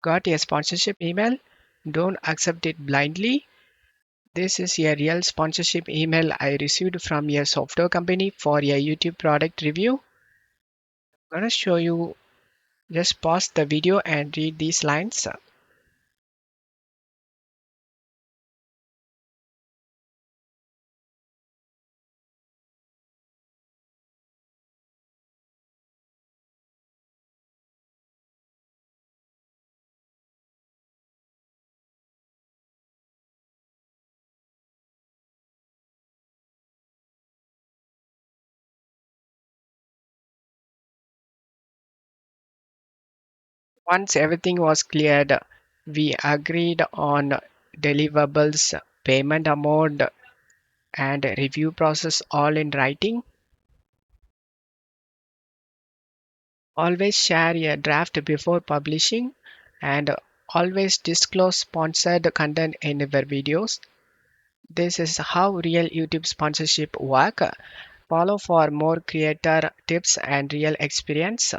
Got a sponsorship email? Don't accept it blindly. This is a real sponsorship email I received from a software company for a YouTube product review. I'm gonna show you. Just pause the video and read these lines. Once everything was cleared, we agreed on deliverables, payment amount, and review process all in writing. Always share a draft before publishing and always disclose sponsored content in your videos. This is how real YouTube sponsorship work. Follow for more creator tips and real experience.